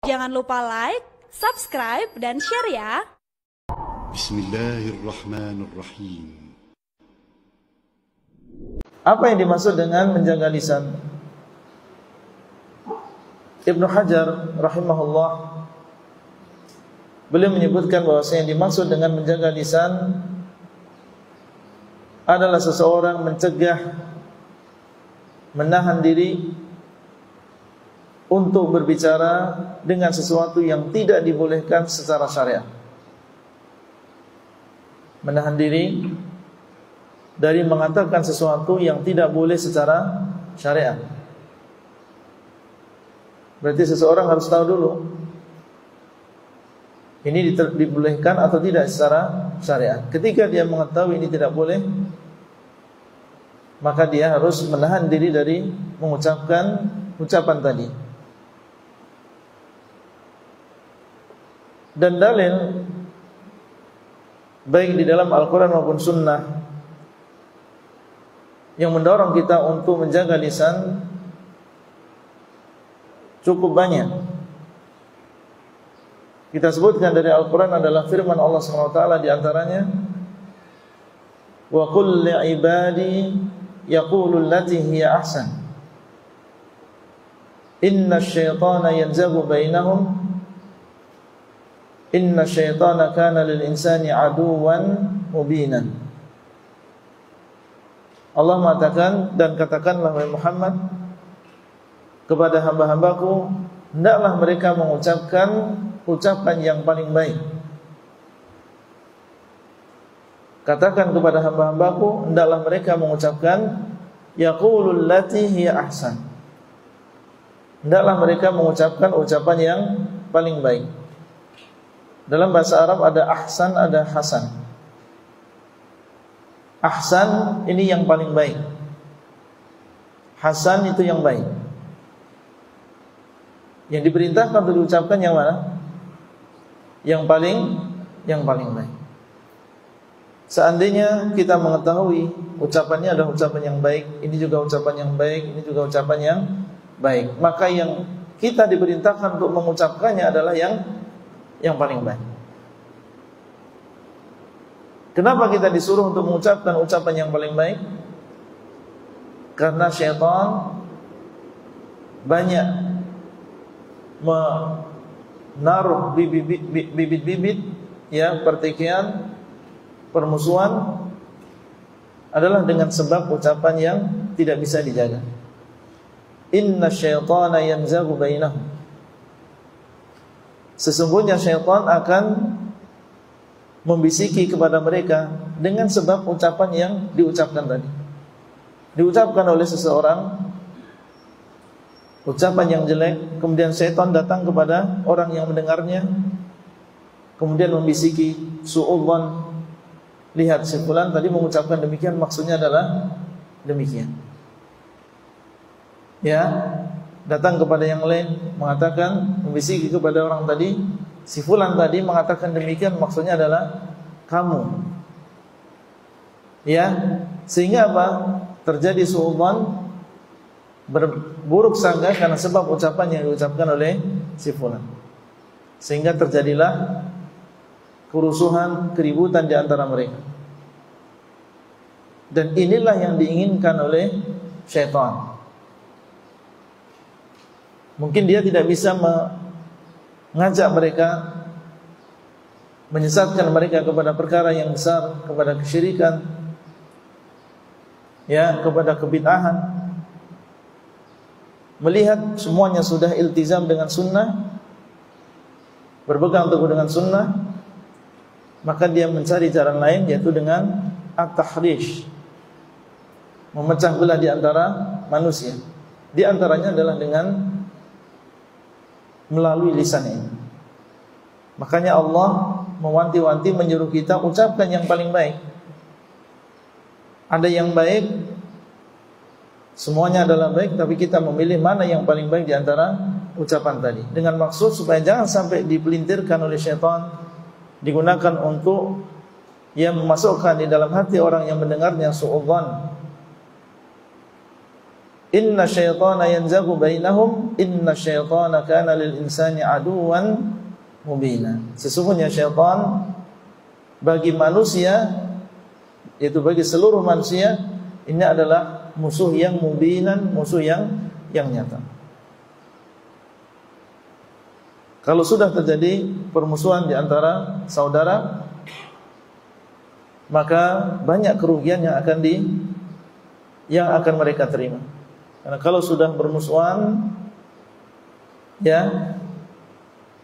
Jangan lupa like, subscribe, dan share ya. Bismillahirrahmanirrahim. Apa yang dimaksud dengan menjaga lisan? Ibnu Hajar rahimahullah, beliau menyebutkan bahwa yang dimaksud dengan menjaga lisan adalah seseorang mencegah, menahan diri untuk berbicara dengan sesuatu yang tidak dibolehkan secara syariat. Menahan diri dari mengatakan sesuatu yang tidak boleh secara syariat. Berarti seseorang harus tahu dulu ini dibolehkan atau tidak secara syariat. Ketika dia mengetahui ini tidak boleh, maka dia harus menahan diri dari mengucapkan ucapan tadi. Dan dalil baik di dalam Al-Quran maupun Sunnah yang mendorong kita untuk menjaga lisan cukup banyak. Kita sebutkan dari Al-Quran adalah firman Allah SWT, di antaranya wa qul li'ibadi yaqulu allati hiya ahsan inna syaitana yanzagu bainahum inna syaitana kana lil insani aduwan mubinan. Allah mengatakan, dan katakanlah wahai Muhammad kepada hamba-hambaku, hendaklah mereka mengucapkan ucapan yang paling baik. Katakan kepada hamba-hambaku, hendaklah mereka mengucapkan yaqulul lati hiya ahsan. Hendaklah mereka mengucapkan ucapan yang paling baik. Dalam bahasa Arab ada ahsan, ada hasan. Ahsan ini yang paling baik, hasan itu yang baik. Yang diperintahkan untuk diucapkan yang mana? Yang paling baik. Seandainya kita mengetahui ucapannya adalah ucapan yang baik, ini juga ucapan yang baik, ini juga ucapan yang baik, maka yang kita diperintahkan untuk mengucapkannya adalah yang paling baik. Kenapa kita disuruh untuk mengucapkan ucapan yang paling baik? Karena syaitan banyak menaruh bibit-bibit ya, pertikaian, permusuhan adalah dengan sebab ucapan yang tidak bisa dijaga. Inna syaitana yanzagu bainahum. Sesungguhnya syaitan akan membisiki kepada mereka dengan sebab ucapan yang diucapkan tadi. Diucapkan oleh seseorang ucapan yang jelek, kemudian syaitan datang kepada orang yang mendengarnya, kemudian membisiki su'udzan, lihat si fulan tadi mengucapkan demikian, maksudnya adalah demikian. Ya, datang kepada yang lain, mengatakan, membisiki kepada orang tadi, si fulan tadi mengatakan demikian, maksudnya adalah kamu. Ya, sehingga apa? Terjadi su'udzan, berburuk sangka karena sebab ucapan yang diucapkan oleh si fulan. Sehingga terjadilah kerusuhan, keributan di antara mereka. Dan inilah yang diinginkan oleh syaitan. Mungkin dia tidak bisa mengajak mereka, menyesatkan mereka kepada perkara yang besar, kepada kesyirikan, ya, kepada kebid'ahan. Melihat semuanya sudah iltizam dengan sunnah, berpegang teguh dengan sunnah, maka dia mencari jalan lain, yaitu dengan at-tahrish, memecah belah di antara manusia. Di antaranya adalah dengan melalui lisan ini. Makanya Allah mewanti-wanti, menyuruh kita ucapkan yang paling baik. Ada yang baik, semuanya adalah baik, tapi kita memilih mana yang paling baik di antara ucapan tadi, dengan maksud supaya jangan sampai dipelintirkan oleh syaitan, digunakan untuk yang memasukkan di dalam hati orang yang mendengarnya su'udzan. Inna syaitana yanzagu bainahum, inna syaitana kana lil insani aduwan mubina. Sesungguhnya syaitan bagi manusia, yaitu bagi seluruh manusia, ini adalah musuh yang mubinan, musuh yang nyata. Kalau sudah terjadi permusuhan di antara saudara, maka banyak kerugian yang akan mereka terima. Karena kalau sudah bermusuhan, ya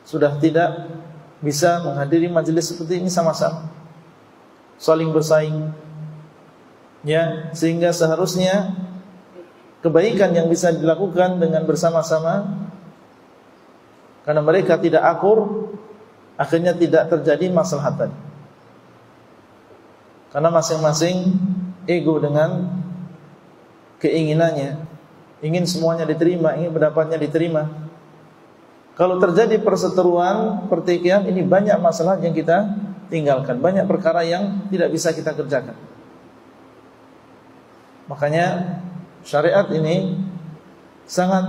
sudah tidak bisa menghadiri majelis seperti ini sama-sama, saling bersaing, ya, sehingga seharusnya kebaikan yang bisa dilakukan dengan bersama-sama, karena mereka tidak akur, akhirnya tidak terjadi maslahatan. Karena masing-masing ego dengan keinginannya, ingin semuanya diterima, ingin pendapatnya diterima. Kalau terjadi perseteruan, pertikaian, ini banyak masalah yang kita tinggalkan, banyak perkara yang tidak bisa kita kerjakan. Makanya syariat ini sangat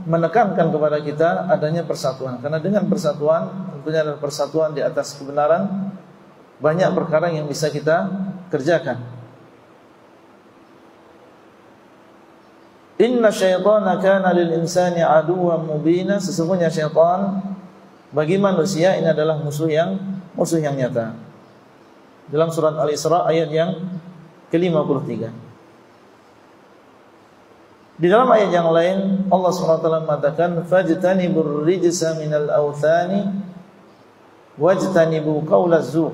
menekankan kepada kita adanya persatuan. Karena dengan persatuan, tentunya adalah persatuan di atas kebenaran, banyak perkara yang bisa kita kerjakan. Inna syaitana kana lil insani aduwwan mubina. Sesungguhnya syaitan bagi manusia ini adalah musuh yang nyata. Dalam surat Al-Isra ayat yang ke-53. Di dalam ayat yang lain Allah SWT mengatakan fajtanibur rijsa minal awthani wajtanibu qaulaz zur.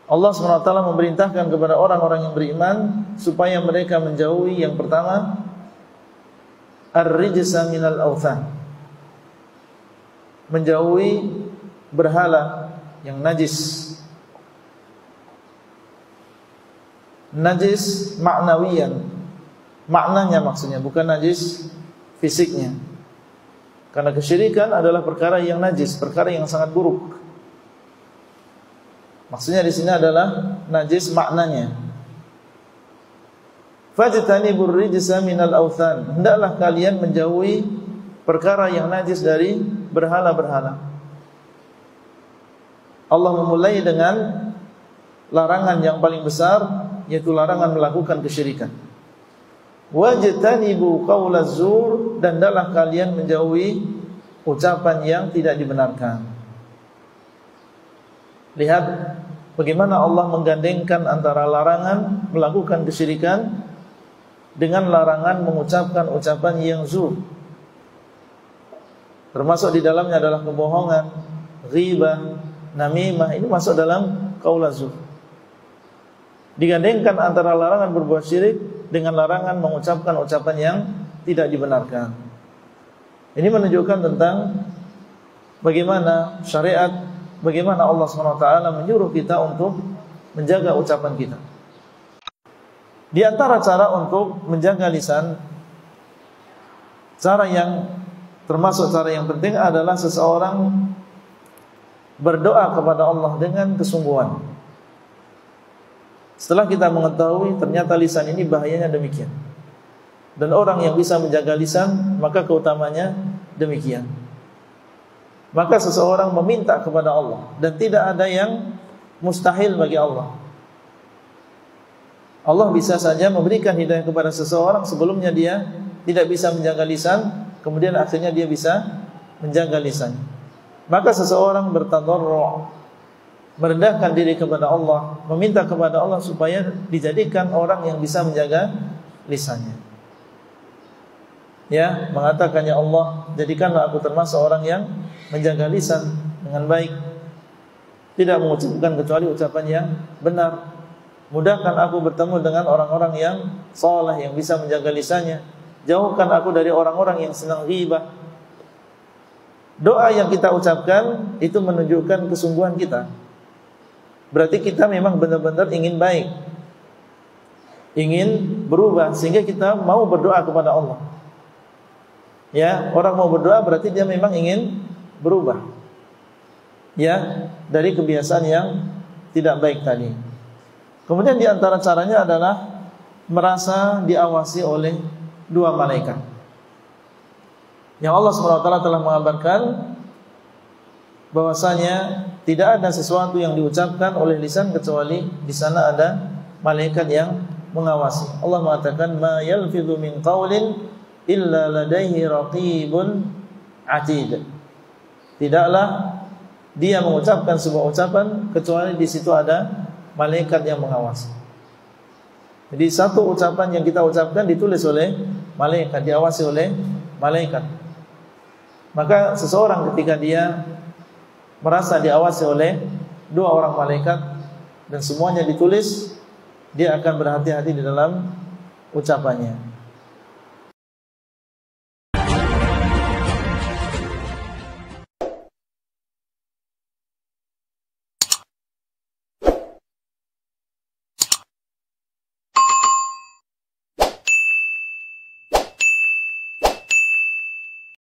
Allah SWT memerintahkan kepada orang-orang yang beriman supaya mereka menjauhi yang pertama ar-rijsa minal awthan, menjauhi berhala yang najis. Najis maknawiyan, maknanya maksudnya, bukan najis fisiknya. Karena kesyirikan adalah perkara yang najis, perkara yang sangat buruk. Maksudnya di sini adalah najis maknanya. Fajtanibur rijsa minal awthan. Hendaklah kalian menjauhi perkara yang najis dari berhala-berhala. Allah memulai dengan larangan yang paling besar, yaitu larangan melakukan kesyirikan. Wajtanibu qaulaz zur, dan hendaklah kalian menjauhi ucapan yang tidak dibenarkan. Lihat bagaimana Allah menggandengkan antara larangan melakukan kesyirikan dengan larangan mengucapkan ucapan yang zur. Termasuk di dalamnya adalah kebohongan, ghibah, namimah, ini masuk dalam qaulaz zur. Digandengkan antara larangan berbuat syirik dengan larangan mengucapkan ucapan yang tidak dibenarkan. Ini menunjukkan tentang bagaimana syariat, bagaimana Allah SWT menyuruh kita untuk menjaga ucapan kita. Di antara cara untuk menjaga lisan, cara yang termasuk cara yang penting adalah seseorang berdoa kepada Allah dengan kesungguhan. Setelah kita mengetahui ternyata lisan ini bahayanya demikian, dan orang yang bisa menjaga lisan maka keutamanya demikian, maka seseorang meminta kepada Allah, dan tidak ada yang mustahil bagi Allah. Allah bisa saja memberikan hidayah kepada seseorang sebelumnya dia tidak bisa menjaga lisan, kemudian akhirnya dia bisa menjaga lisan. Maka seseorang bertadarru', merendahkan diri kepada Allah, meminta kepada Allah supaya dijadikan orang yang bisa menjaga lisannya. Ya, mengatakan, ya Allah, jadikanlah aku termasuk orang yang menjaga lisan dengan baik, tidak mengucapkan kecuali ucapan yang benar. Mudahkan aku bertemu dengan orang-orang yang saleh, yang bisa menjaga lisannya. Jauhkan aku dari orang-orang yang senang ghibah. Doa yang kita ucapkan itu menunjukkan kesungguhan kita. Berarti kita memang benar-benar ingin baik, ingin berubah, sehingga kita mau berdoa kepada Allah. Ya, orang mau berdoa berarti dia memang ingin berubah, ya, dari kebiasaan yang tidak baik tadi. Kemudian di antara caranya adalah merasa diawasi oleh dua malaikat. Yang Allah SWT telah mengabarkan bahwasanya tidak ada sesuatu yang diucapkan oleh lisan kecuali di sana ada malaikat yang mengawasi. Allah mengatakan ma yalfidhu min qaulin illa ladaihi raqibun atid. Tidaklah dia mengucapkan sebuah ucapan kecuali di situ ada malaikat yang mengawasi. Jadi satu ucapan yang kita ucapkan ditulis oleh malaikat, diawasi oleh malaikat. Maka seseorang ketika dia merasa diawasi oleh dua orang malaikat dan semuanya ditulis, dia akan berhati-hati di dalam ucapannya.